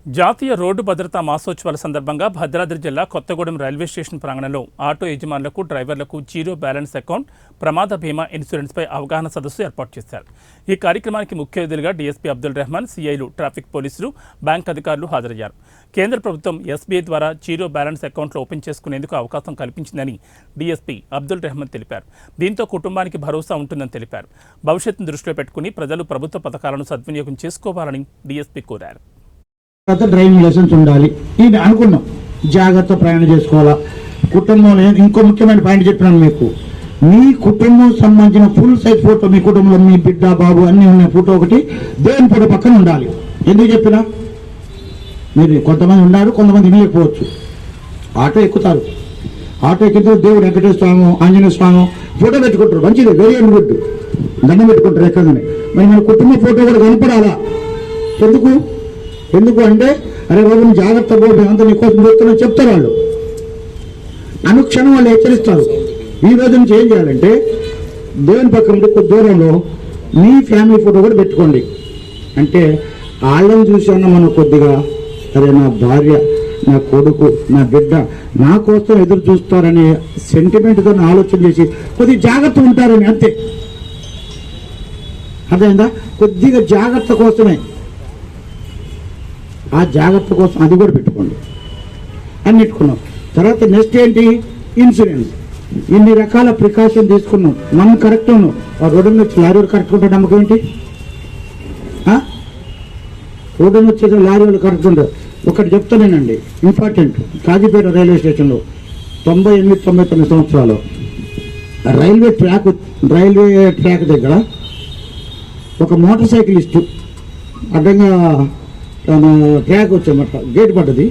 జాతీయ రోడ్డు భద్రతా మాసోత్సవాల సందర్భంగా భద్రాద్రి జిల్లా కొత్తగూడెం రైల్వే స్టేషన్ ప్రాంగణంలో ఆటో యజమానులకు డ్రైవర్లకు జీరో బ్యాలెన్స్ అకౌంట్ ప్రమాద బీమా ఇన్సూరెన్స్పై అవగాహన సదస్సు ఏర్పాటు చేశారు. ఈ కార్యక్రమానికి ముఖ్య అతిథులుగా డీఎస్పీ అబ్దుల్ రెహమాన్, సీఐలు, ట్రాఫిక్ పోలీసులు, బ్యాంక్ అధికారులు హాజరయ్యారు. కేంద్ర ప్రభుత్వం ఎస్బీఐ ద్వారా జీరో బ్యాలెన్స్ అకౌంట్లు ఓపెన్ చేసుకునేందుకు అవకాశం కల్పించిందని డీఎస్పీ అబ్దుల్ రెహమాన్ తెలిపారు. దీంతో కుటుంబానికి భరోసా ఉంటుందని తెలిపారు. భవిష్యత్తును దృష్టిలో పెట్టుకుని ప్రజలు ప్రభుత్వ పథకాలను సద్వినియోగం చేసుకోవాలని డీఎస్పీ కోరారు. డ్రైవింగ్ లైసెన్స్ ఉండాలి. ఇది అనుకున్నాం, జాగ్రత్త ప్రయాణం చేసుకోవాలా. కుటుంబంలో ఇంకో ముఖ్యమైన పాయింట్ చెప్పినాను మీకు, మీ కుటుంబం సంబంధించిన ఫుల్ సైజ్ ఫోటో, మీ కుటుంబంలో మీ బిడ్డ బాబు అన్ని ఉన్న ఫోటో ఒకటి దేవుని ఫోటో పక్కన ఉండాలి. ఎందుకు చెప్పినా, మీరు కొంతమంది ఉన్నారు, కొంతమంది ఇవ్వకపోవచ్చు. ఆటో ఎక్కుతారు, ఆటో ఎక్కితే దేవుడు వెంకటేశ్వర స్వామి, ఆంజనేయ స్వామి ఫోటో పెట్టుకుంటారు, మంచిది, వెరీ గుడ్, దండం పెట్టుకుంటారు ఎక్కడనే. మరి మన కుటుంబ ఫోటో కూడా కనపడాలా. ఎందుకు అంటే, అరే బాబు నువ్వు జాగ్రత్త పోటీ అంతా నీకోసం చూస్తున్నా చెప్తారు వాళ్ళు. అనుక్షణం వాళ్ళు హెచ్చరిస్తారు. ఈ రోజు నుంచి ఏం చేయాలంటే, దేవుని పక్కన కొద్ది దూరంలో మీ ఫ్యామిలీ ఫోటో కూడా పెట్టుకోండి. అంటే వాళ్ళని చూసాను మనం కొద్దిగా, అరే నా భార్య, నా కొడుకు, నా బిడ్డ నా కోసం ఎదురు చూస్తారనే సెంటిమెంట్తో ఆలోచన చేసి కొద్దిగా జాగ్రత్త ఉంటారని, అంతే. అర్థమైందా? కొద్దిగా జాగ్రత్త కోసమే, ఆ జాగ్రత్త కోసం అది కూడా పెట్టుకోండి అన్నిట్టుకున్నాం. తర్వాత నెక్స్ట్ ఏంటి, ఇన్సూరెన్స్. ఇన్ని రకాల ప్రికాషన్ తీసుకున్నాం, మనం కరెక్ట్ ఉన్నాం. ఆ రోడ్డు మీద వచ్చి లారీ వాళ్ళు కరెక్ట్ ఉంటాడు, నమ్మకం ఏంటి? రోడ్డు మీద వచ్చేసి లారీ వాళ్ళు కరెక్ట్ ఉంటారు. ఒకటి చెప్తానేనండి, ఇంపార్టెంట్. కాజీపేట రైల్వే స్టేషన్లో 98-99 సంవత్సరాలు రైల్వే ట్రాక్ దగ్గర ఒక మోటార్ సైకిలిస్టు అడ్డంగా ట్రాక్ వచ్చామట, గేట్ పడ్డది.